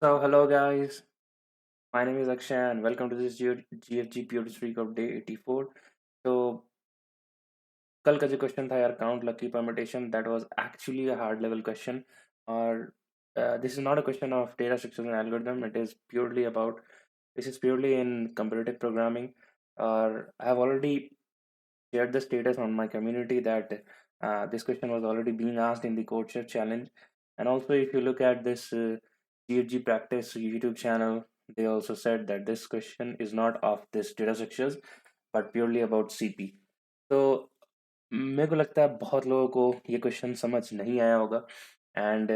So hello guys, my name is Akshay and welcome to this GFG POTD of day 84. So कल का जो question था यार count lucky permutation that was actually a hard level question और this is not a question of data structures and algorithm. It is purely about this is purely in competitive programming. Or I have already shared the status on my community that this question was already being asked in the CodeChef challenge. And also, if you look at this GFG practice YouTube channel, they also said that this question is not of this data structures, but purely about CP. तो मेरे को लगता है बहुत लोगों को ये question समझ नहीं आया होगा and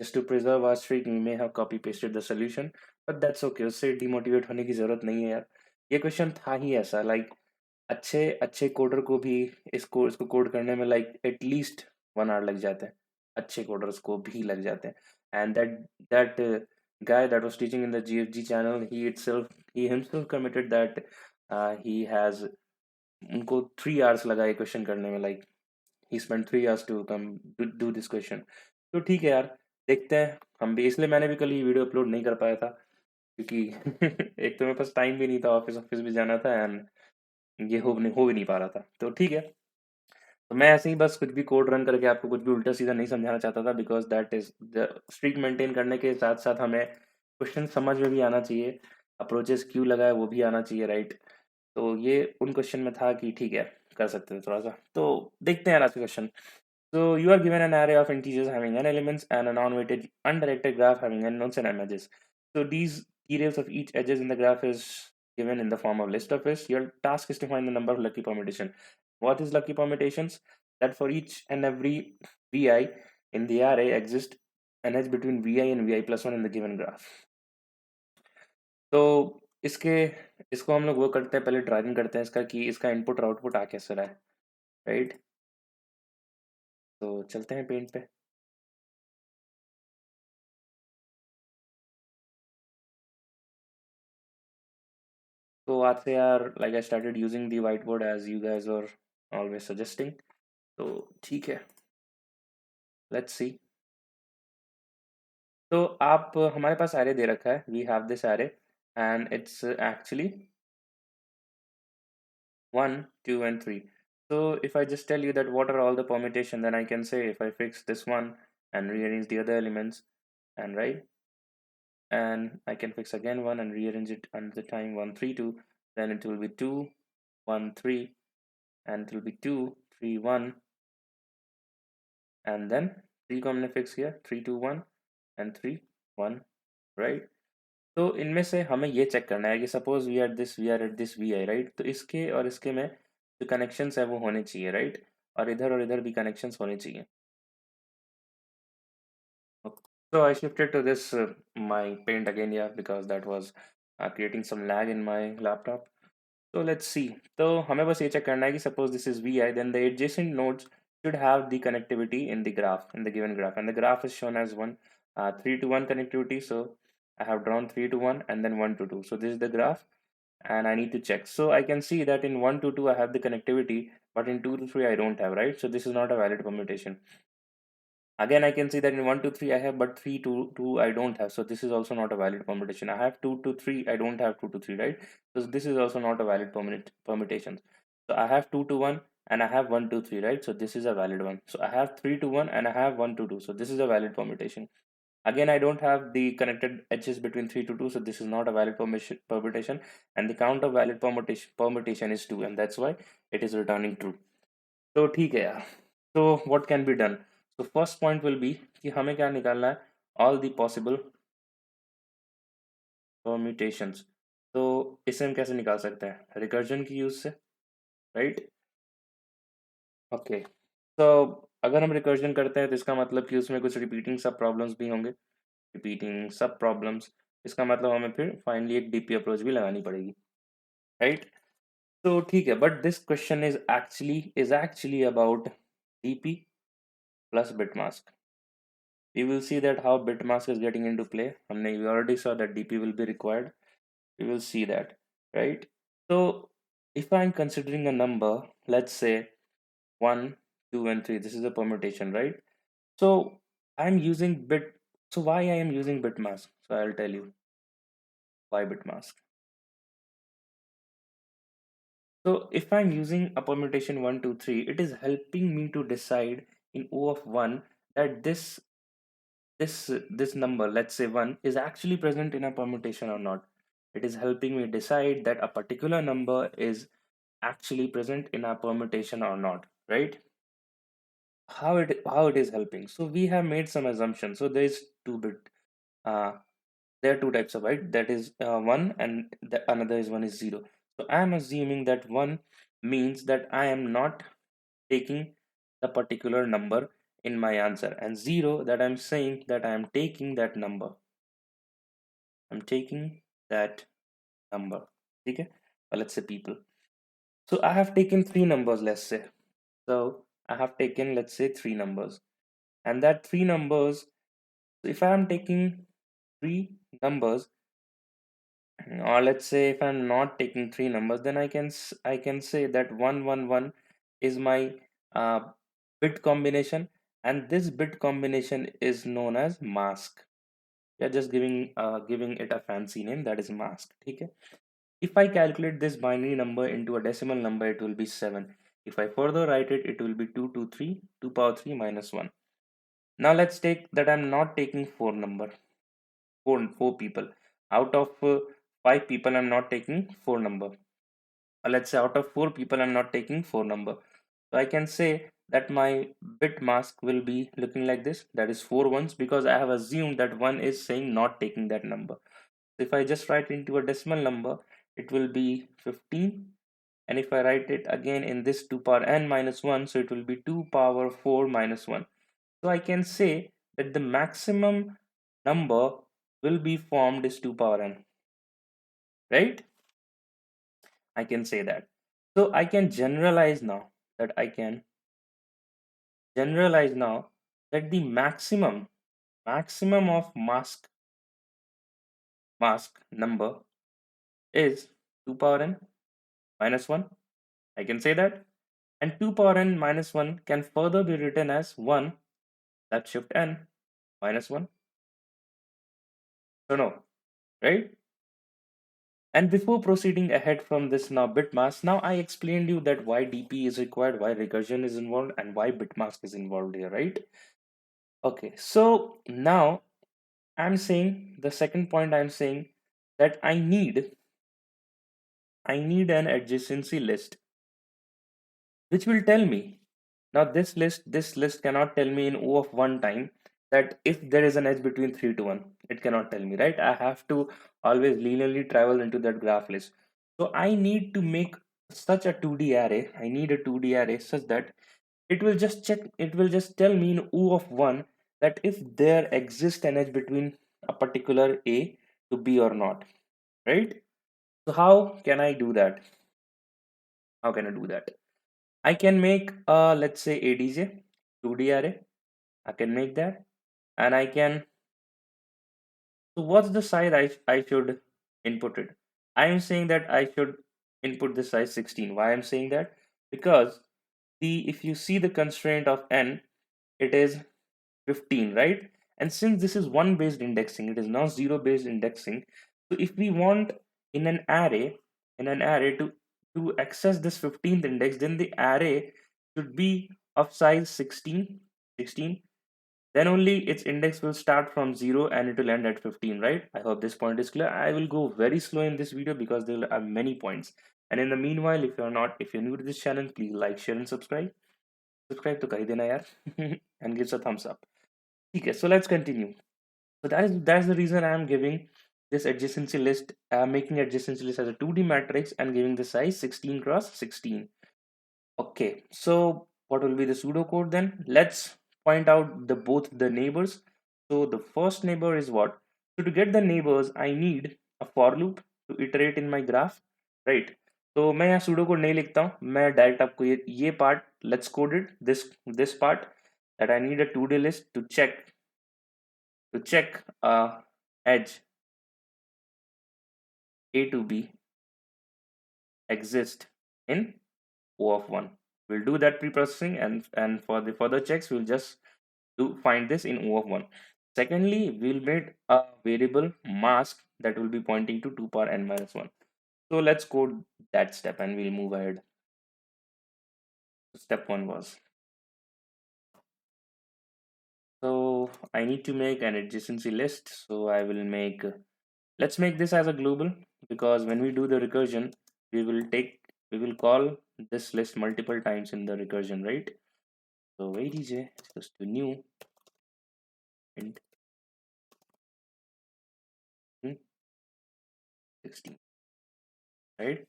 just to preserve our streak we may have copy pasted the solution but that's okay उससे डिमोटिवेट होने की ज़रूरत नहीं है यार ये क्वेश्चन था ही ऐसा लाइक अच्छे अच्छे कोडर को भी इसको कोड करने में लाइक एटलीस्ट 1 आवर लग जाते हैं अच्छे कोडर्स को भी लग जाते हैं and that guy that was teaching in the GFG channel he himself committed that he has उनको 3 hours लगा ये क्वेश्चन करने में like he spend 3 hours to come do this question तो ठीक है यार देखते हैं हम भी इसलिए मैंने भी कल ये वीडियो अपलोड नहीं कर पाया था क्योंकि एक तो मेरे पास टाइम भी नहीं था ऑफिस ऑफिस भी जाना था एंड ये हो भी नहीं पा रहा था तो ठीक है तो मैं ऐसे ही बस कुछ भी कोड रन करके आपको कुछ भी उल्टा सीधा नहीं समझाना चाहता था because that is the streak maintain करने के साथ साथ हमें क्वेश्चन समझ में भी आना चाहिए अप्रोचेस क्यों लगाए वो भी आना चाहिए राइट तो ये उन क्वेश्चन में था कि ठीक है कर सकते थे थोड़ा सा तो देखते हैं आज का question So you are given an array of integers having n elements and a non-weighted undirected graph having n nodes and n edges. So these details of each edges in the graph is given in the form of list of is. Your task is to find the number of lucky permutation. What is lucky permutations? That for each and every vi in the array exists an edge between vi and vi plus 1 in the given graph. तो इसके इसको हम लोग वो करते हैं पहले driving करते हैं इसका कि इसका इनपुट और आउटपुट आ कैसे रहा है राइट तो चलते हैं पेंट पे तो आज से यार like I started using the whiteboard as you guys are always suggesting तो ठीक है लेट्स सी तो आप हमारे पास एरे दे रखा है we have this array and it's actually 1 2 and 3 so if I just tell you that what are all the permutation then I can say if I fix this one and rearrange the other elements and right and I can fix again one and rearrange it another time 1 3 2 then it will be 2 1 3 and it will be 2 3 1 and then 3 को हमने fix किया 3 2 1 and 3 1 right तो इनमें से हमें ये check करना है कि suppose we are at this V I right तो इसके और इसके में जो कनेक्शंस है वो होने चाहिए राइट और इधर भी कनेक्शंस होने चाहिए so I shifted to this my paint again yeah because that was creating some lag in my laptop so let's see तो हमें बस ये चेक करना है कि suppose this is vi then the adjacent nodes should have the connectivity in the graph in the given graph and the graph is shown as 3 to 1 connectivity so I have drawn 3 to 1 and then 1 to 2 so this is the graph and I need to check so I can see that in 1 to 2 I have the connectivity but in 2 to 3 I don't have right so this is not a valid permutation again I can see that in 1 to 3 I have but 3 to 2 I don't have so this is also not a valid permutation I have 2 to 3 I don't have 2 to 3 right so this is also not a valid permutation so I have 2 to 1 and I have 1 to 3 right so this is a valid one so I have 3 to 1 and I have 1 to 2 so this is a valid permutation again I don't have the connected edges between 3 to 2 so this is not a valid permutation and the count of valid permutation is 2 and that's why it is returning true तो ठीक है यार so what can be done so first point will be कि हमें क्या निकालना है all the possible permutations तो इसे हम कैसे निकाल सकते हैं रिकर्जन की यूज से राइट ओके तो अगर हम रिकर्जन करते हैं तो इसका मतलब कि उसमें कुछ रिपीटिंग सब प्रॉब्लम्स भी होंगे रिपीटिंग सब प्रॉब्लम्स इसका मतलब हमें फिर फाइनली एक डीपी अप्रोच भी लगानी पड़ेगी राइट तो ठीक है but this question is actually about DP plus bitmask we will see that how bitmask is getting into play we already saw that dp will be required we will see that right so if I'm considering a number let's say 1 2 and 3 this is a permutation right so I'm using bit So why I am using Bitmask? So I'll tell you why Bitmask. So if I'm using a permutation 1, 2, 3, it is helping me to decide in O of 1 that this number, let's say 1, is actually present in a permutation or not. It is helping me decide that a particular number is actually present in a permutation or not, right? How it is helping. So we have made some assumptions. So there is two bit uh there are two types of, right? That is one, and the another is one is zero. So I am assuming that one means that I am not taking the particular number in my answer, and zero that I'm saying that I am taking that number. I'm taking that number. Okay? Or let's say people. So I have taken three numbers, let's say. So I have taken, let's say, three numbers. And that three numbers, so if I am taking three numbers, or let's say if I'm not taking three numbers, then I can say that 111 is my uh, bit combination, and this bit combination is known as mask. We are just giving it a fancy name, that is mask. Okay? If I calculate this binary number into a decimal number, it will be 7. If I further write it, it will be 223, 2 power 3 minus 1. Now let's take that I'm not taking four people. Out of five people, I'm not taking four number. Let's say out of four people, I'm not taking four number. So I can say that my bit mask will be looking like this. That is four ones, because I have assumed that one is saying not taking that number. So if I just write into a decimal number, it will be 15. And if I write it again in this 2 power n minus 1, so it will be 2 power 4 minus 1. So I can say that the maximum number will be formed is 2 power n, right? I can say that. So I can generalize now that I can generalize now that the maximum of mask number is 2 power n minus 1. I can say that. And 2 power n minus 1 can further be written as 1 that shift n minus 1. So no, right? And before proceeding ahead from this now bitmask, now I explained you that why DP is required, why recursion is involved, and why bitmask is involved here, right? Okay, so now I'm saying the second point, I'm saying that I need an adjacency list which will tell me. Now this list cannot tell me in O of one time that if there is an edge between 3 to 1. It cannot tell me, right? I have to always linearly travel into that graph list. So I need to make such a 2D array. I need a 2D array such that it will just tell me in O of 1 that if there exists an edge between a particular A to B or not, right? So how can I do that? How can I do that? I can make let's say ADJ 2D array. I can make that, and I can. So what's the size I should input it? I am saying that I should input the size 16. Why I'm saying that? Because if you see the constraint of n, it is 15, right? And since this is one based indexing, it is not zero based indexing. So if we want in an array to access this 15th index, then the array should be of size 16. Then only its index will start from 0 and it will end at 15, right? I hope this point is clear. I will go very slow in this video because there are many points. And in the meanwhile, if you're new to this channel, please like, share, and subscribe. Subscribe to kar hi dena yaar and give us a thumbs up. Okay, so let's continue. So that's the reason I am giving this adjacency list, making adjacency list as a 2D matrix and giving the size 16 cross 16. Okay, so what will be the pseudocode then? Let's point out the both the neighbors. So the first neighbor is what? So to get the neighbors, I need a for loop to iterate in my graph, right? तो मैं यहाँ pseudo code नहीं लिखता हूँ, मैं direct आपको ये part, let's code it, this part, that I need a to-do list to check edge A to B exist in O of 1. We'll do that pre-processing, and for the further checks we'll just to find this in O of 1. Secondly, we'll make a variable mask that will be pointing to 2 power n minus 1. So let's code that step and we'll move ahead. Step 1 was, so I need to make an adjacency list. So I will make, let's make this as a global, because when we do the recursion, we will call this list multiple times in the recursion, right? So adj is just to new int 16, right?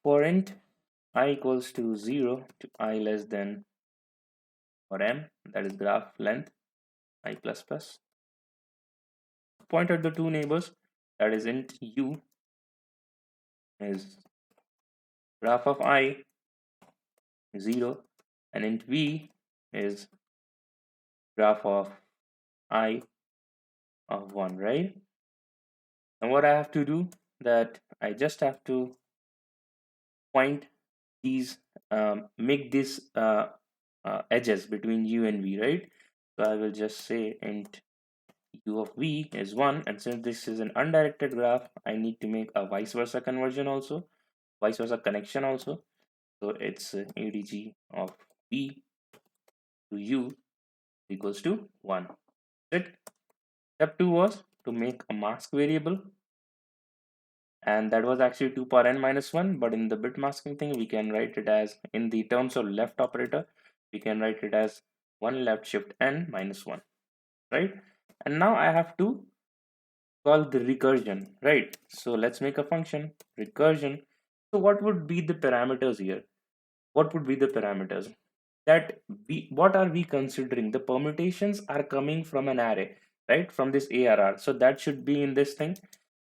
For int I equals to 0 to I less than or m, that is graph length I plus plus. Point at the two neighbors, that is int u is graph of I 0 and int v is graph of I of 1, right? And what I have to do, that I just have to point these, make these edges between u and v, right? So I will just say int u of v is 1, and since this is an undirected graph, I need to make a vice versa conversion also, vice versa connection also. So it's adg of v to u equals to 1. It Step 2 was to make a mask variable, and that was actually 2 power n minus 1, but in the bit masking thing we can write it as, in the terms of left operator, we can write it as 1 left shift n minus 1, right? And now I have to call the recursion, right? So let's make a function recursion. So what would be the parameters here? What would be the parameters? That we, what are we considering? The permutations are coming from an array, right? From this ARR. So that should be in this thing.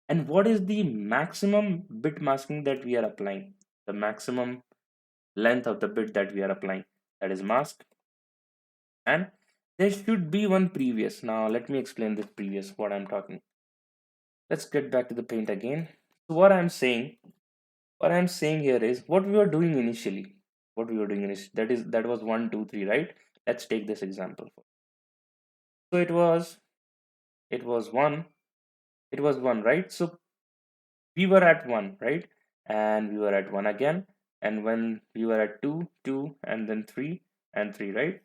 And what is the maximum bit masking that we are applying? The maximum length of the bit that we are applying, that is mask. And there should be one previous. Now let me explain this previous, what I'm talking. Let's get back to the paint again. So what I'm saying here is what we were doing initially. What we were doing initially, that was 1, 2, 3, right? Let's take this example. So it was 1, it was 1, right? So we were at 1, right? And we were at 1 again. And when we were at 2, 2, and then 3 and 3, right?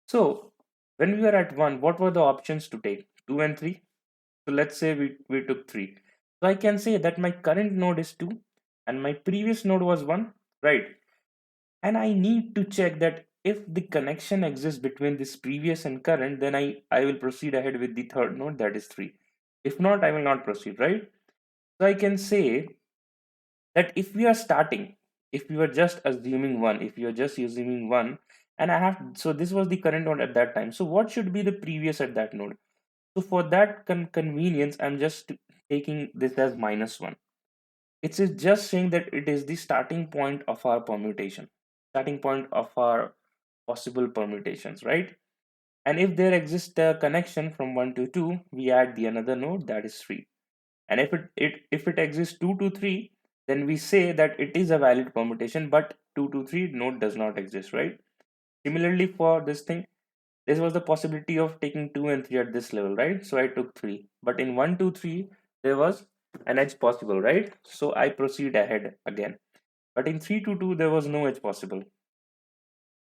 So when we were at 1, what were the options to take? 2 and 3. So let's say we took 3. So I can say that my current node is 2 and my previous node was 1, right? And I need to check that if the connection exists between this previous and current, then I will proceed ahead with the third node, that is 3. If not, I will not proceed, right? So I can say that if we are starting, if we were just assuming 1, if you are just assuming 1, and I have, so this was the current node at that time. So what should be the previous at that node? So for that convenience, I'm just taking this as -1. It is just saying that it is the starting point of our permutation, starting point of our possible permutations, right? And if there exists a connection from 1 to 2, we add the another node, that is 3. And if it exists 2 to 3, then we say that it is a valid permutation, but 2 to 3 node does not exist, right? Similarly for this thing, this was the possibility of taking 2 and 3 at this level, right? So I took 3, but in 1 2 3 there was an edge possible, right? So I proceed ahead again, but in 3 to 2 there was no edge possible,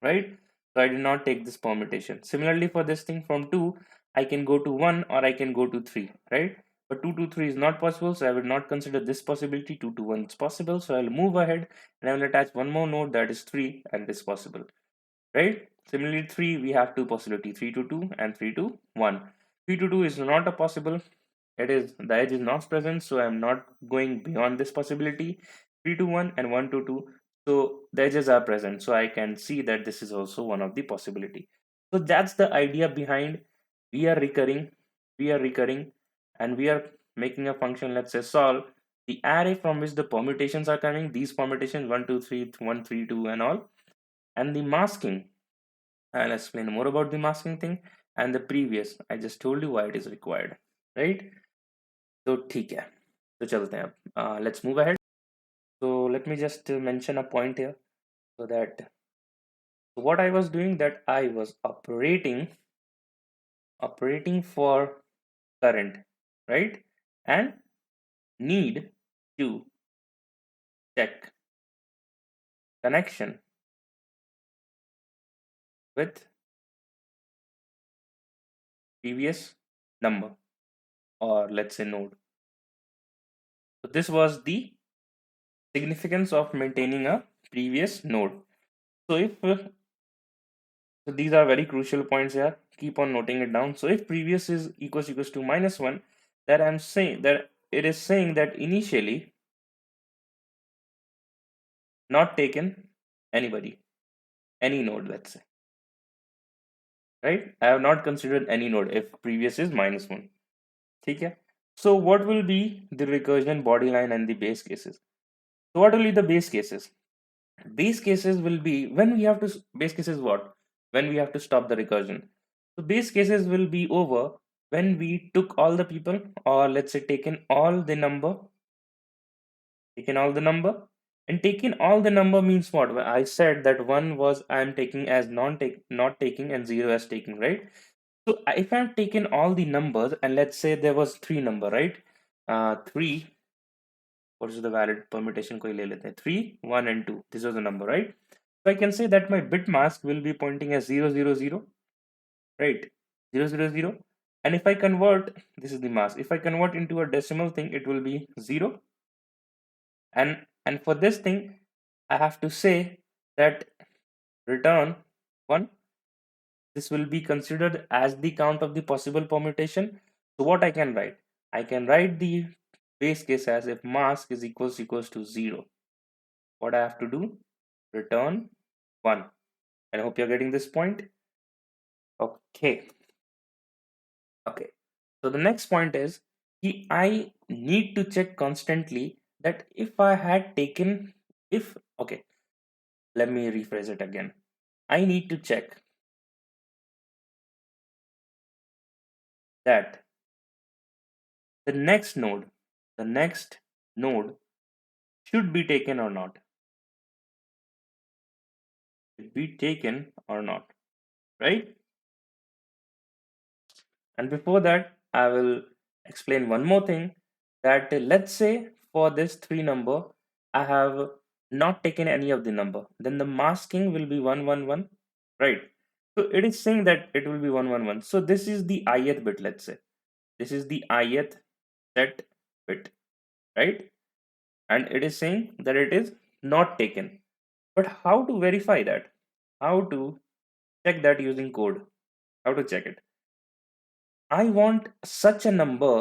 right? So I did not take this permutation. Similarly for this thing, from 2 I can go to 1 or I can go to 3, right? But 2 to 3 is not possible, so I will not consider this possibility. 2 to 1 is possible, so I will move ahead and I will attach one more node, that is 3, and this possible, right? Similarly 3, we have two possibility, 3 to 2 and 3 to 1. 3 to 2 is not a possible, it is, the edge is not present, so I'm not going beyond this possibility. 3 to 1 and 1 to 2, so the edges are present, so I can see that this is also one of the possibility. So that's the idea behind, we are recurring, we are recurring, and we are making a function, let's say solve the array from which the permutations are coming, these permutations 1 2 3 1 3 2 and all. And the masking, I'll explain more about the masking thing. And the previous, I just told you why it is required, right? तो ठीक है, तो चलते हैं अब, let's move ahead. So let me just mention a point here, so that So what I was doing, that I was operating for current, right? And need to check connection with previous number, or let's say node. So this was the significance of maintaining a previous node. So if so these are very crucial points here. Keep on noting it down. So if previous is equals to -1, that I'm saying that it is saying that initially not taken anybody, any node, let's say, right? I have not considered any node if previous is -1. Okay. So what will be the recursion body line and the base cases? So what will be the base cases? Base cases will be when we have to base cases what? When we have to stop the recursion. So base cases will be over when we took all the people, or let's say taken all the number, and taken all the number means what? Well, I said that one was I am taking as not taking, and zero as taking, right? So if I've taken all the numbers, and let's say there was three number, right? Three. What is the valid permutation? कोई ले लेते हैं. 3, 1 and 2. This was the number, right? So I can say that my bit mask will be pointing as 000, right? 000. And if I convert, this is the mask. If I convert into a decimal thing, it will be 0. And for this thing, I have to say that return 1. This will be considered as the count of the possible permutation. So what I can write? I can write the base case as if mask is equals to 0. What I have to do? Return 1. And I hope you're getting this point. Okay. Okay. So the next point is I need to check constantly that if I had taken, if, okay, let me rephrase it again. I need to check that the next node should be taken or not. Should be taken or not, right? And before that, I will explain one more thing, that let's say for this 3 number, I have not taken any of the number. Then the masking will be 111, right? So it is saying that it will be 111. So this is the ith bit, let's say. This is the ith set bit, right? And it is saying that it is not taken. But how to verify that? How to check that using code? How to check it? I want such a number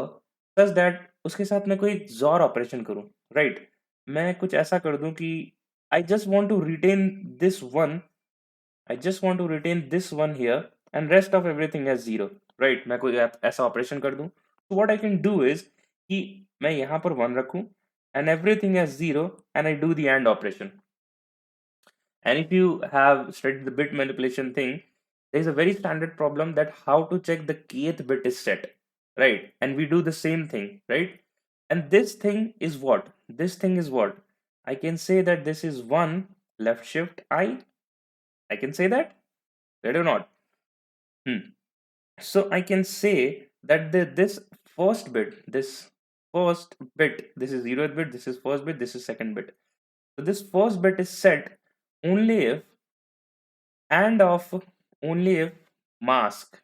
such that उसके साथ मैं कोई जोर operation करूं, right? मैं कुछ ऐसा कर दूं कि I just want to retain this one, I just want to retain this one here and rest of everything as zero, right? मैं कोई ऐसा ऑपरेशन कर दूं, तो what I can do is कि मैं यहाँ पर वन रखूं and everything as zero and I do the and operation. And if you have studied the bit manipulation thing, there is a very standard problem that how to check the kth bit is set, right? And we do the same thing, right? And this thing is what? This thing is what? I can say that this is 1 left shift I. I can say that, right or not? So I can say that this first bit, this is 0th bit, this is first bit, this is second bit. So this first bit is set only if and of only if mask,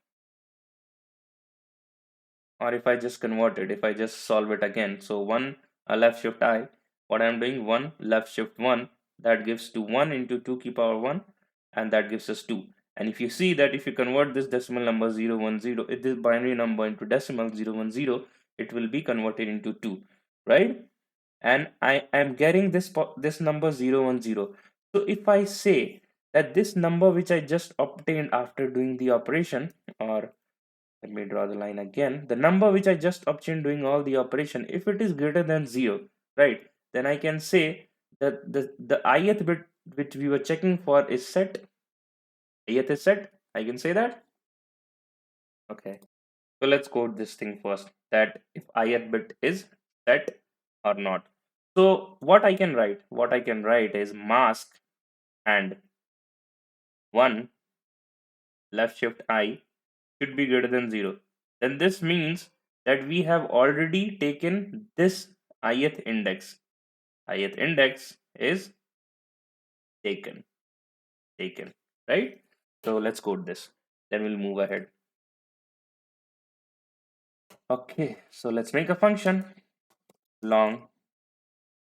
or if I just convert it, if I just solve it again. So 1 left shift I, what I'm doing, 1 left shift 1, that gives to 1 into 2 ki power 1, and that gives us 2. And if you see that if you convert this decimal number 010, if this binary number into decimal 010, it will be converted into 2, right? And I am getting this number 010. So if I say that this number which I just obtained after doing the operation, or let me draw the line again, the number which I just obtained doing all the operation, if it is greater than 0, right, then I can say that the ith bit which we were checking for is set. Ith is set. I can say that. Okay. So let's code this thing first, that if ith bit is set or not. So what I can write? What I can write is mask and 1 left shift I should be greater than 0. Then this means that we have already taken this ith index. Ith index is taken, taken, right? So let's code this. Then we'll move ahead. Okay, so let's make a function long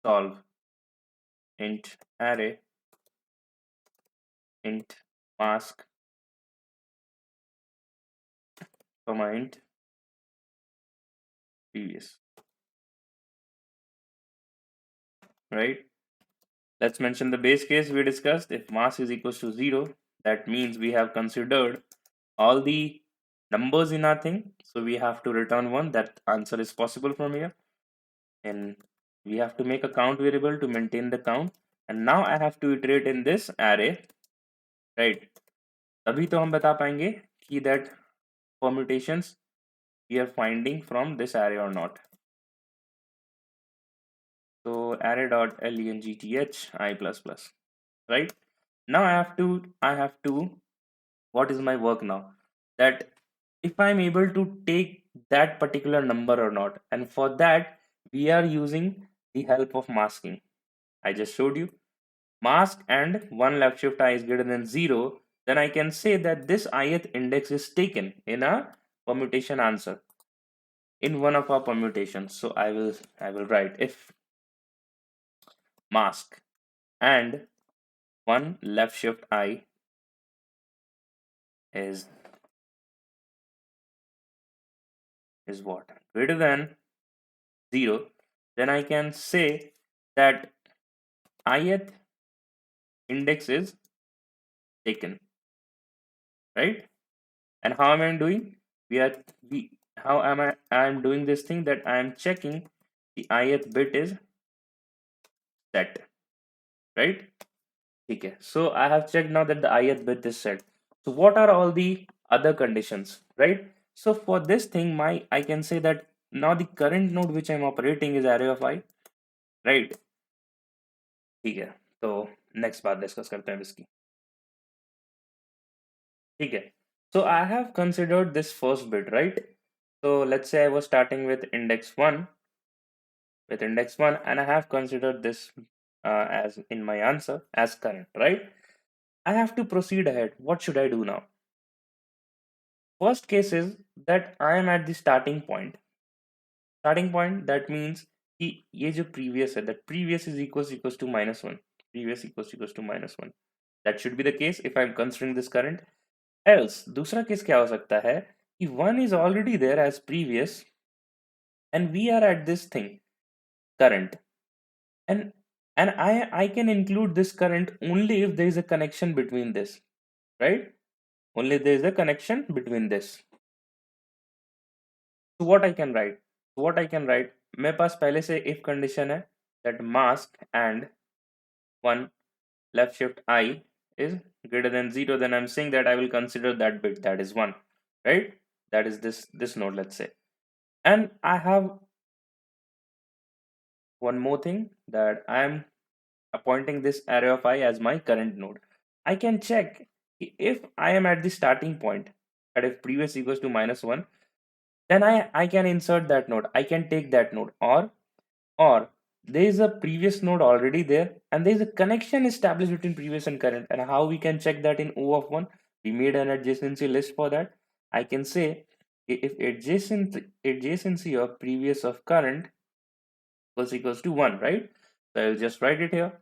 solve int array int mask comma int previous, right? Let's mention the base case we discussed. If mask is equals to 0, that means we have considered all the numbers in our thing. So we have to return 1. That answer is possible from here. And we have to make a count variable to maintain the count. And now I have to iterate in this array, right? तभी तो हम बता पाएंगे कि that permutations we are finding from this array or not. So array.length I plus plus, right? Now I have to, what is my work now? That if I'm able to take that particular number or not. And for that, we are using the help of masking. I just showed you mask and 1 left shift I is greater than 0. Then I can say that this ith index is taken in a permutation answer in one of our permutations. So I will write if mask and 1 left shift I is what? Greater than 0, then I can say that ith index is taken, right? And how am I doing? We how am I am doing this thing, that I am checking the ith bit is set, right? Okay, so I have checked now that the ith bit is set. So what are all the other conditions, right? So for this thing, I can say that now the current node which I'm operating is array of I, right? ठीक है, तो next बात discuss करते हैं इसकी. ठीक है, so I have considered this first bit, right? So let's say I was starting with index 1, and I have considered this as in my answer as current, right? I have to proceed ahead. What should I do now? First case is that I am at the starting point. Starting point, that means कि ये जो previous है, that previous is equals to -1. Previous equals to -1. That should be the case if I'm considering this current. Else, दूसरा case क्या हो सकता है कि 1 is already there as previous and we are at this thing current, and I can include this current only if there is a connection between this, right? Only there is a connection between this. So what I can write? मेरे पास पहले से if condition है that mask and 1 left shift I is greater than 0, then I'm saying that I will consider that bit, that is 1, right? That is this node, let's say. And I have one more thing, that I am appointing this array of I as my current node. I can check if I am at the starting point, that if previous equals to -1, then I can insert that node. I can take that node, or there is a previous node already there and there is a connection established between previous and current. And how we can check that in O of 1? We made an adjacency list for that. I can say if adjacency of previous of current equals to 1, right? So I will just write it here,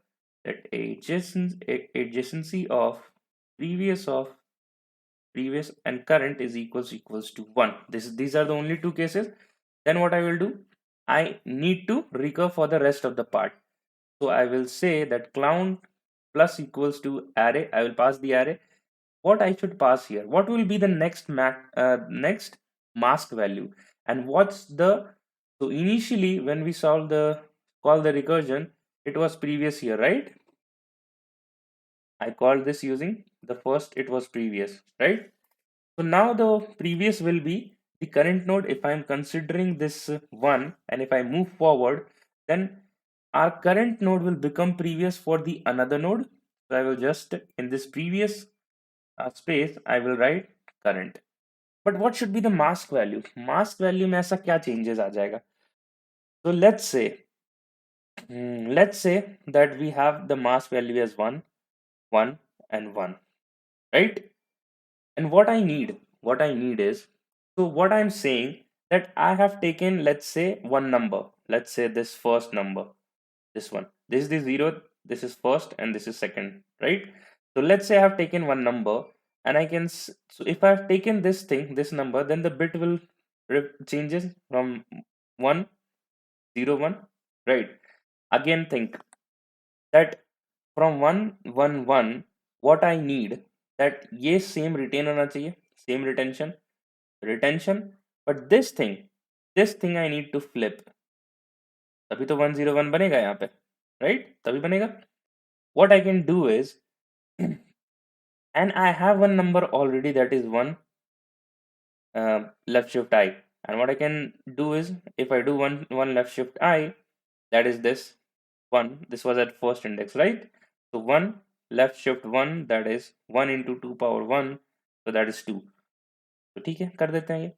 that adjacency of previous and current is equals to 1. These are the only two cases. Then what I will do, I need to recur for the rest of the part. So I will say that clown plus equals to array. I will pass the array. What I should pass here? What will be the next next mask value? And what's the, so initially when we solve the call the recursion, it was previous here, right? I called this using the first, it was previous, right? So now the previous will be the current node if I'm considering this one, and if I move forward, then our current node will become previous for the another node. So I will just in this previous space, I will write current. But what should be the mask value? Mask value में ऐसा क्या changes आ जाएगा? So let's say that we have the mask value as 1, 1 and 1, right? And what I need is, so what I'm saying that I have taken, let's say, one number. Let's say this first number, this one. This is the zero, this is first, and this is second, right? So let's say I have taken one number, and so if I have taken this thing, this number, then the bit will changes from 1, 0, 1, right? Again, think that from 1, 1, 1, what I need that ये same retain होना चाहिए, same retention, but this thing I need to flip. तभी तो 101 बनेगा यहाँ पे, right? तभी बनेगा. What I can do is, and I have one number already that is 1 left shift I, and what I can do is, if I do one left shift I, that is this one. This was at first index, right? So 1 left shift 1, that is 1 into 2 power 1, so that is 2. तो ठीक है, कर देते हैं ये.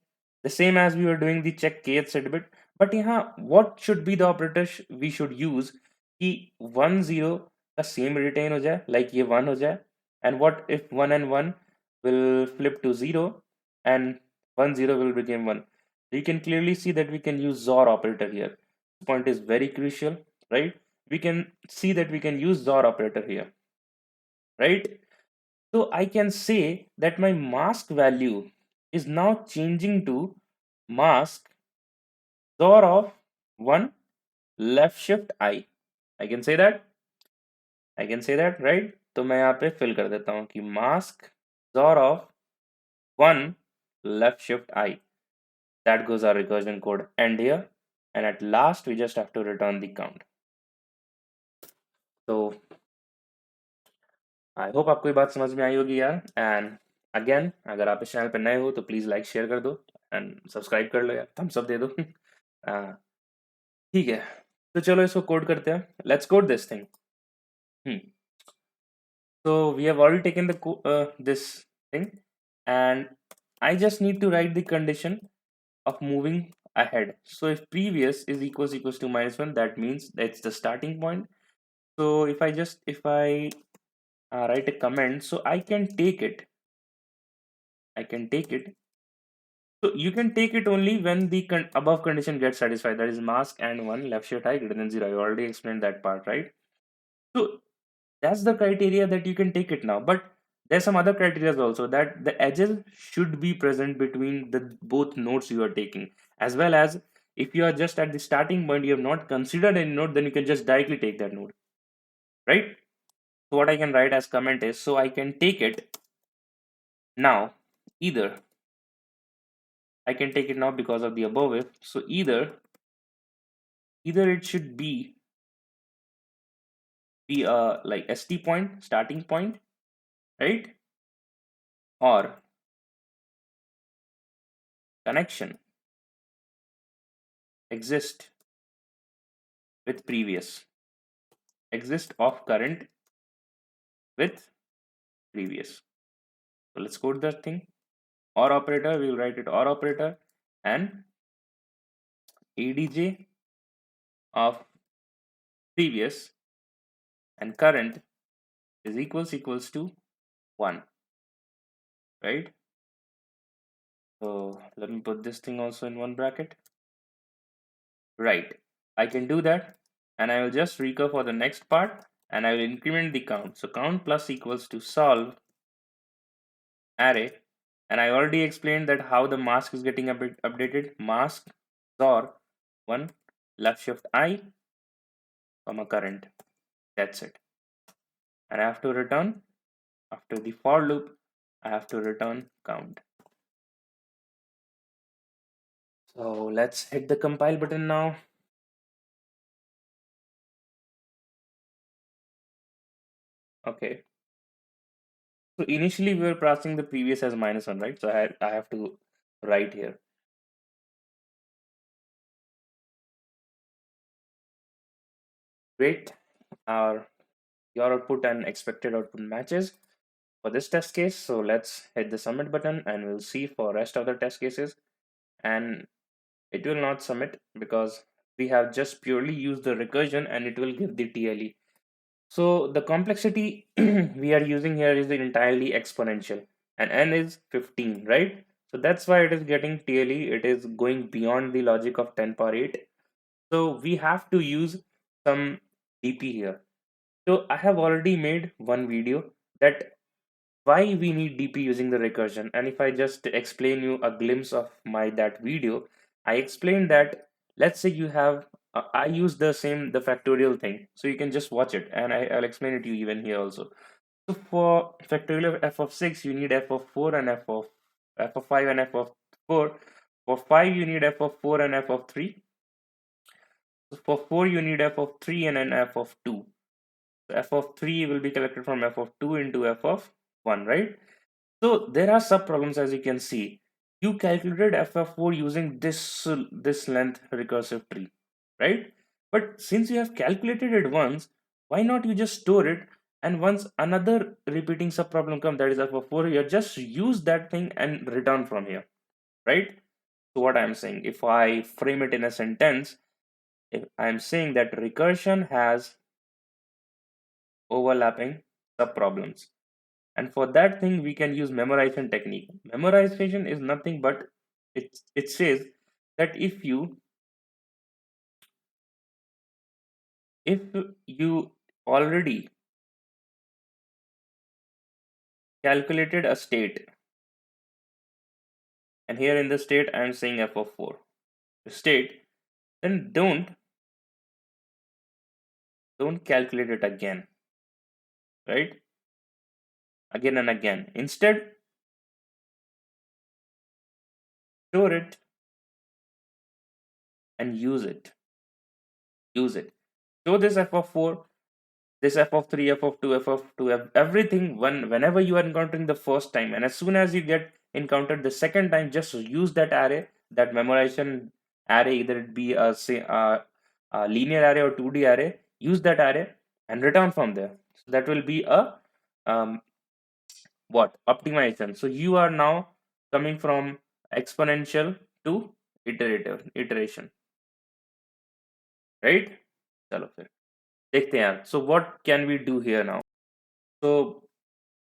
The same as we were doing the check kth set bit, but यहाँ what should be the operator we should use कि 1 0 का same retain हो जाए, like ये 1 हो जाए, and what if 1 and 1 will flip to 0 and 1 0 will become 1. So you can clearly see that we can use XOR operator here. This point is very crucial, right? We can see that we can use XOR operator here, right? So I can say that my mask value is now changing to mask XOR of 1 left shift I. I can say that. I can say that, right? तो मैं यहाँ पे fill कर देता हूँ कि mask XOR of 1 left shift I. That goes our recursion code end here. And at last we just have to return the count. So I hope आपको ये बात समझ में आई होगी यार. And again, अगर आप इस चैनल पे नए हो तो प्लीज लाइक शेयर कर दो एंड सब्सक्राइब कर लो यार, थम्स अप दे दो. ठीक है, तो चलो इसको कोड करते हैं. Let's code this thing. So we have already taken the this thing, and I just need to write the condition of moving ahead. So if previous is equals to -1, that means that's the starting point. So if I write a comment, so I can take it. So you can take it only when the above condition gets satisfied. That is mask and 1 left shift I greater than 0. I already explained that part, right? So that's the criteria that you can take it now. But there's some other criteria also, that the edges should be present between the both nodes you are taking, as well as if you are just at the starting point, you have not considered any node, then you can just directly take that node, right? So what I can write as comment is, so I can take it now, either I can take it now because of the above if. So either it should be like ST point, starting point, right? Or connection exist with previous, exist of current with previous. So let's code that thing. OR operator, we will write it OR operator, and ADJ of previous and current is equals to 1, right? So let me put this thing also in one bracket. Right, I can do that, and I will just recur for the next part, and I will increment the count. So count plus equals to solve array, and I already explained that how the mask is getting updated. Mask XOR 1 left shift I comma current. That's it. And I have to return, after the for loop, I have to return count. So let's hit the compile button now. Okay. So initially we were passing the previous as -1, right? So I have to write here. Great. Your output and expected output matches. for this test case. So let's hit the submit button and we'll see for rest of the test cases. And it will not submit because we have just purely used the recursion and it will give the TLE. So the complexity we are using here is entirely exponential and n is 15, right? So that's why it is getting TLE. It is going beyond the logic of 10 power 8. So we have to use some DP here. So I have already made one video that why we need DP using the recursion. And if I just explain you a glimpse of my that video, I explained that let's say you have I use the factorial thing, so you can just watch it and I'll explain it to you even here also. So for factorial of f of 6, you need f of 4 and f of 5 and f of 4. For 5, you need f of 4 and f of 3. So for 4, you need f of 3 and an f of 2. So f of 3 will be collected from f of 2 into f of 1, right? So there are sub problems as you can see. You calculated f of 4 using this length recursive tree, right? But since you have calculated it once, why not you just store it, and once another repeating sub problem comes, that is f of 4 here, just use that thing and return from here, right? So what I'm saying, if I frame it in a sentence, if I'm saying that recursion has overlapping sub problems. And for that thing, we can use memorization technique. Memorization is nothing but it says that if you already calculated a state, and here in the state I am saying f of 4 state, then don't calculate it again, right? Again and again. Instead, store it and use it. Use it. So this f of 4, this f of 3, f of 2, f of 2, everything whenever you are encountering the first time, and as soon as you get encountered the second time, just use that array, that memorization array, either it be a linear array or 2D array. Use that array and return from there. So that will be a um, what optimization. So you are now coming from exponential to iteration, right? चलो फिर देखते हैं यार. So what can we do here now? So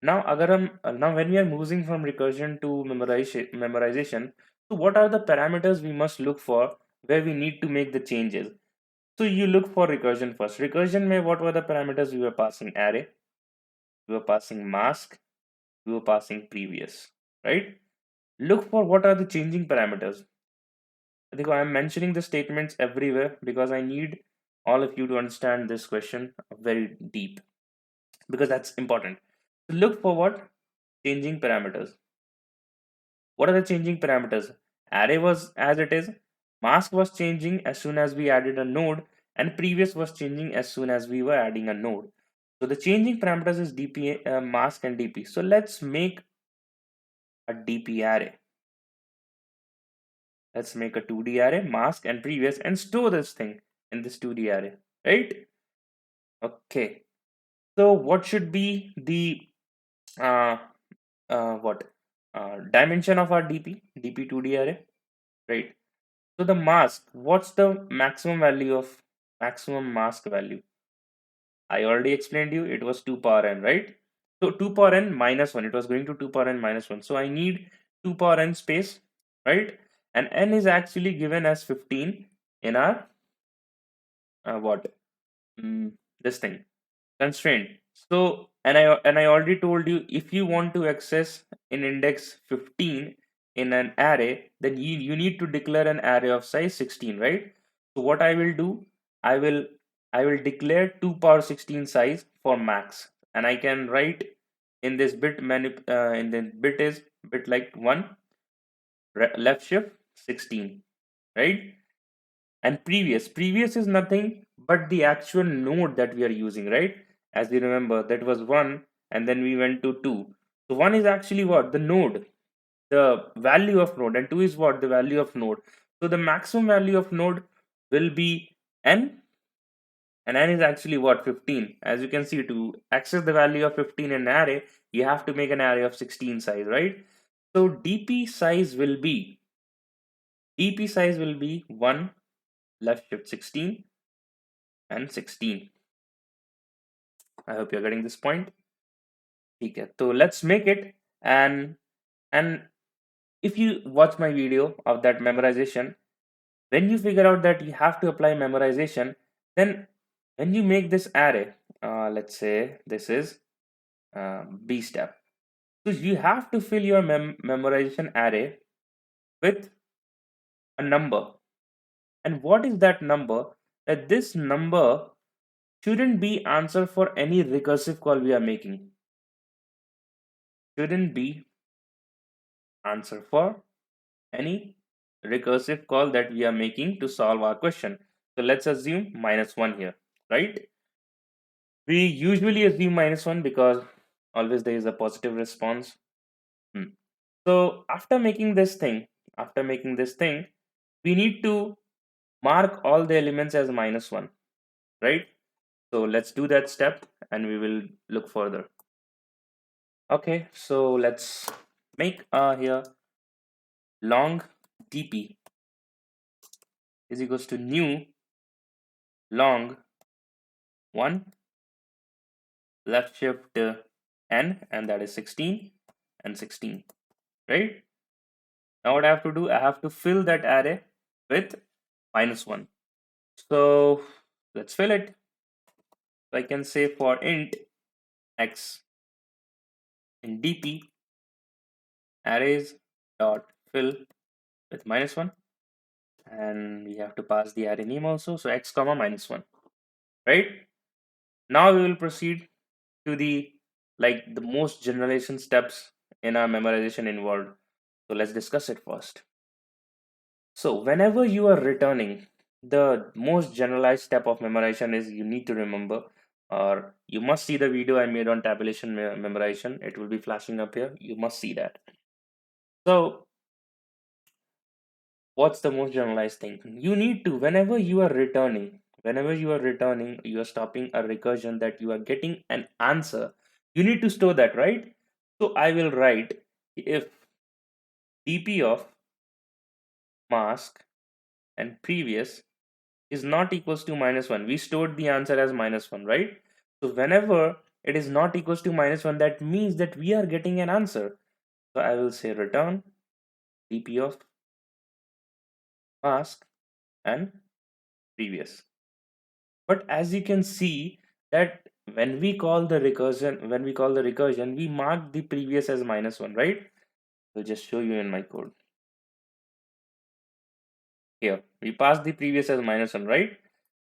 now अगर हम now when we are moving from recursion to memorization, so what are the parameters we must look for where we need to make the changes? So you look for recursion first. Recursion mein what were the parameters we were passing? Array, we were passing mask, we were passing previous, right? Look for what are the changing parameters. I am mentioning the statements everywhere because I need all of you to understand this question very deep, because that's important. So look for what? Changing parameters. What are the changing parameters? Array was as it is, mask was changing as soon as we added a node, and previous was changing as soon as we were adding a node. So the changing parameters is DP, mask and DP. So let's make a DP array. Let's make a 2D array, mask and previous, and store this thing in this 2D array, right? Okay. So what should be the uh, what dimension of our DP 2D array, right? So the mask, what's the maximum value of maximum mask value? I already explained you, it was 2 power n, right? So 2 power n minus 1, it was going to 2 power n minus 1. So I need 2 power n space, right? And n is actually given as 15 in our what? This thing, constraint. So and I already told you, if you want to access in index 15 in an array, then you need to declare an array of size 16, right? So what I will do, I will I will declare 2 power 16 size for max, and I can write in this in the bit is bit like 1 left shift 16, right? And previous is nothing but the actual node that we are using, right? As we remember, that was 1 and then we went to 2. So 1 is actually what? The node, the value of node, and 2 is what? The value of node. So the maximum value of node will be n, and n is actually what, 15. As you can see, to access the value of 15 in an array, you have to make an array of 16 size, right? So dp size will be 1 left shift 16 and 16. I hope you're getting this point. Okay, so let's make it. And if you watch my video of that memorization, when you figure out that you have to apply memorization, then when you make this array, let's say this is B step. So you have to fill your memorization array with a number. And what is that number? That this number shouldn't be answer for any recursive call we are making. Shouldn't be answer for any recursive call that we are making to solve our question. So let's assume -1 here, right? We usually assume -1 because always there is a positive response. So after making this thing, we need to mark all the elements as -1, right? So let's do that step and we will look further. Okay, so let's make here long dp is equals to new long 1 left shift n, and that is 16 and 16, right? Now what I have to do, I have to fill that array with -1. So let's fill it. So I can say for int x in dp arrays dot fill with -1, and we have to pass the array name also, so x comma -1, right? Now we will proceed to the most generalization steps in our memorization involved. So let's discuss it first. So whenever you are returning, the most generalized step of memorization is you need to remember, or you must see the video I made on tabulation memorization. It will be flashing up here. You must see that. So what's the most generalized thing? You need to, whenever you are returning, you are stopping a recursion that you are getting an answer. You need to store that, right? So I will write if dp of mask and previous is not equals to -1. We stored the answer as -1, right? So whenever it is not equals to -1, that means that we are getting an answer. So I will say return dp of mask and previous. But as you can see that when we call the recursion, we mark the previous as -1, right? I'll just show you in my code. Here, we pass the previous as -1, right?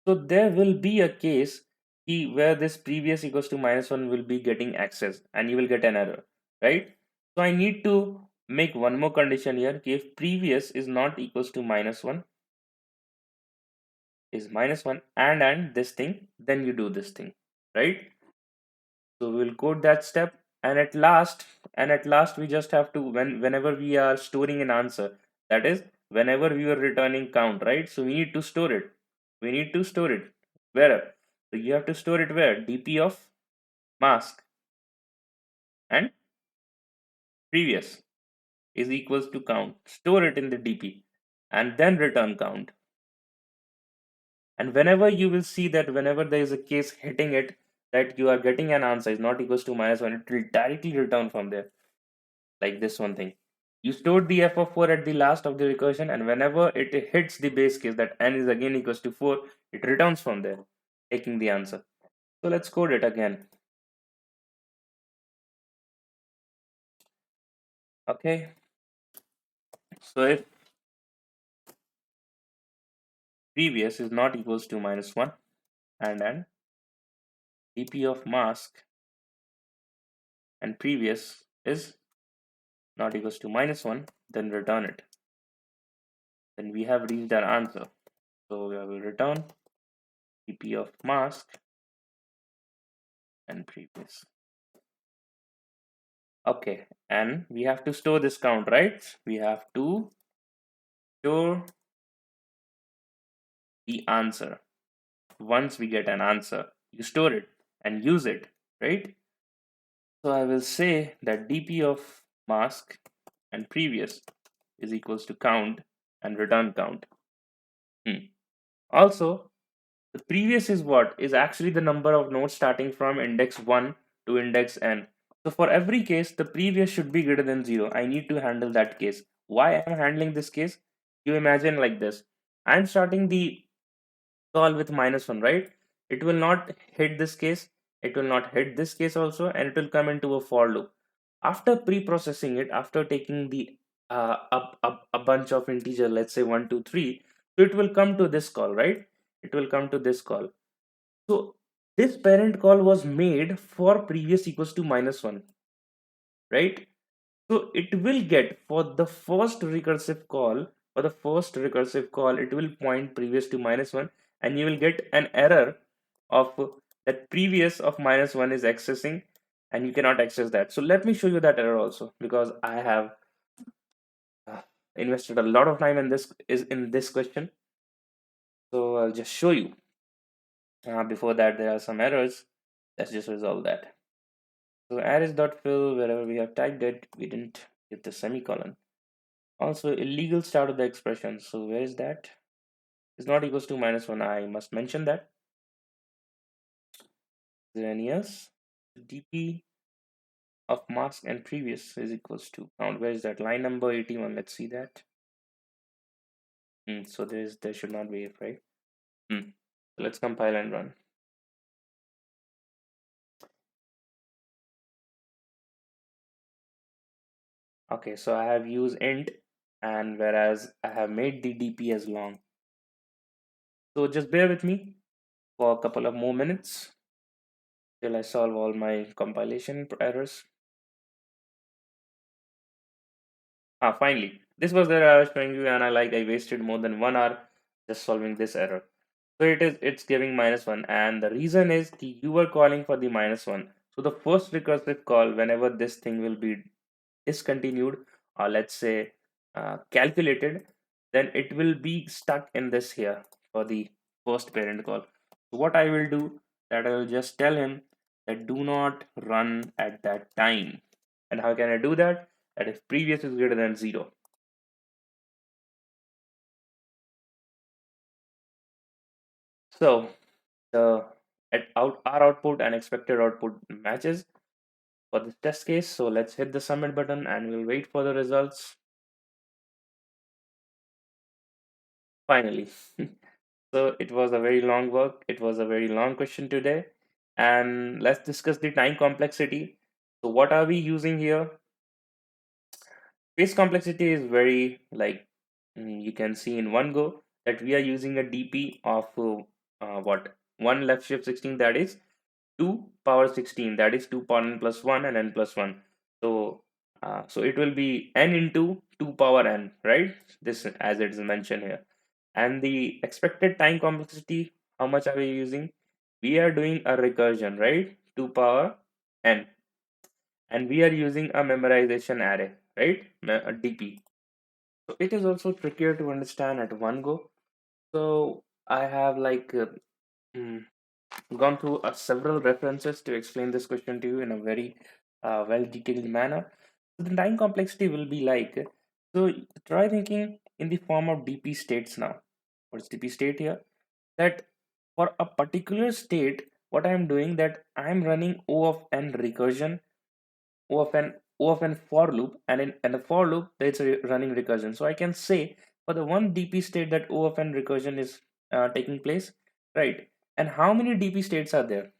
So there will be a case where this previous equals to -1 will be getting access and you will get an error, right? So I need to make one more condition here. If previous is not equals to -1, is -1 and this thing, then you do this thing, right? So we will code that step, and at last we just have to, whenever we are storing an answer, that is whenever we are returning count, right? So we need to store it. We need to store it where? So you have to store it where? dp of mask and previous is equals to count. Store it in the dp and then return count. And whenever you will see that whenever there is a case hitting it that you are getting an answer is not equals to -1, it will directly return from there. Like this one thing. You stored the f of 4 at the last of the recursion, and whenever it hits the base case that n is again equals to 4, it returns from there, taking the answer. So let's code it again. Okay. So if previous is not equals to -1 and then dp of mask and previous is not equals to -1, then return it. Then we have reached our answer. So we will return dp of mask and previous. Okay, and we have to store this count, right? We have to store the answer. once we get an answer, you store it and use it, right? So I will say that dp of mask and previous is equals to count and return count. Also, the previous is what? Is actually the number of nodes starting from index 1 to index n. So for every case, the previous should be greater than 0. I need to handle that case. Why I'm handling this case? You imagine like this. I'm starting the call with -1, right? It will not hit this case. It will not hit this case also, and it will come into a for loop. After pre-processing it, after taking the a bunch of integer, let's say 1, 2, 3, so it will come to this call, right? It will come to this call. So this parent call was made for previous equals to -1, right? So it will get for the first recursive call, it will point previous to -1, and you will get an error of that previous of -1 is accessing, and you cannot access that. So let me show you that error also, because I have uh, invested a lot of time in this question. So I'll just show you. Before that, there are some errors. Let's just resolve that. So arrays.fill, wherever we have typed it, we didn't give the semicolon. Also, illegal start of the expression. So where is that? It's not equals to -1. I must mention that. Is there any else? dp of mask and previous is equals to count. Where is that? Line number 81. Let's see that. So there should not be if, right? So let's compile and run. Okay, so I have used int, and whereas I have made the dp as long. So just bear with me for a couple of more minutes till I solve all my compilation errors. Finally, this was the error I was showing you, and I wasted more than 1 hour just solving this error. So it's giving -1, and the reason is you were calling for the -1. So the first recursive call, whenever this thing will be discontinued, or let's say calculated, then it will be stuck in this here for the first parent call. So what I will do, that I will just tell him that do not run at that time. And how can I do that? That if previous is greater than 0. So the our output and expected output matches for this test case. So let's hit the submit button and we'll wait for the results. Finally. So it was a very long work. It was a very long question today. And let's discuss the time complexity. So what are we using here? Phase complexity is very like you can see in one go that we are using a DP of what 1 left shift 16, that is 2 power 16, that is 2 power n plus 1 and n plus 1. So so it will be n into 2 power n, right? This as it is mentioned here. And the expected time complexity, how much are we using? We are doing a recursion, right? 2 power n, and we are using a memorization array, right? A DP. So it is also trickier to understand at one go. So I have mm, gone through several references to explain this question to you in a very well detailed manner. So the time complexity will be like, so try thinking in the form of DP states now. What's DP state here? That for a particular state, what I am doing, that I am running O of n recursion, O of n for loop, and in the for loop it's a running recursion. So I can say for the one DP state that O of n recursion is taking place, right? And how many DP states are there?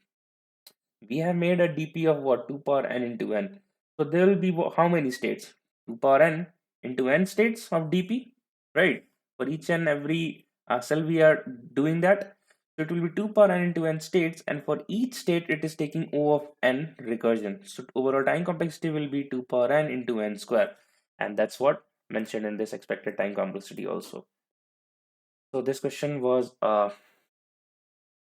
We have made a DP of what, 2 power n into n. So there will be how many states? 2 power n into n states of DP, right? For each and every cell we are doing that. So it will be 2 power n into n states, and for each state it is taking O of n recursion. So overall time complexity will be 2 power n into n square, and that's what mentioned in this expected time complexity also. So this question was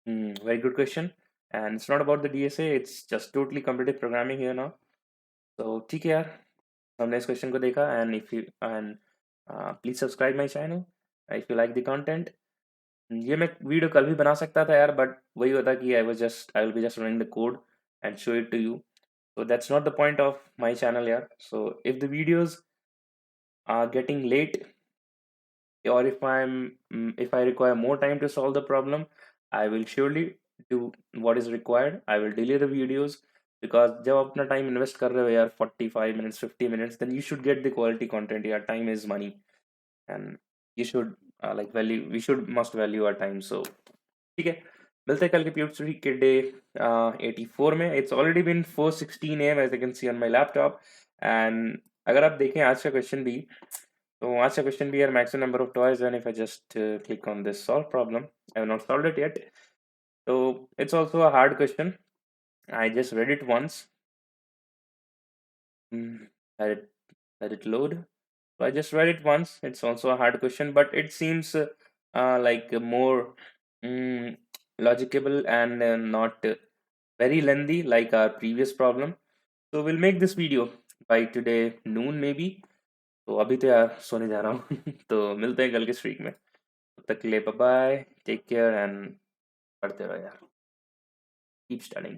very good question, and it's not about the DSA, it's just totally competitive programming here now. So ठीक है यार, हमने इस question को देखा, and if you and please subscribe my channel if you like the content. ये मैं video कल भी बना सकता था यार, बट वही होता कि I will be just running the code and show it to you. So that's not the point of my channel here. So if the videos are getting late, or if I require more time to solve the problem, I will surely do what is required. I will delay the videos, because जब अपना time invest कर रहे हो यार 45 minutes 50 minutes, then you should get the quality content. यार time is money, and you should like value, we should must value our time. So ठीक है, मिलते हैं कल के POTD के डे 84 में. It's already been 4:16 AM as I can see on my laptop. And अगर आप देखें आज का क्वेश्चन भी, तो आज का क्वेश्चन भी यार maximum number of toys, and if I just click on this solve problem, I have not solved it yet. तो it's also a hard question. I just read it once. let it let it load. So I just read it once. It's also a hard question, but it seems like more mm, logicable and not very lengthy like our previous problem. So we'll make this video by today noon maybe. तो अभी तो यार सोने जा रहा हूँ. तो मिलते हैं कल के स्ट्रीक में. तब तक के लिए bye bye, take care and पढ़ते रहो यार. Keep studying.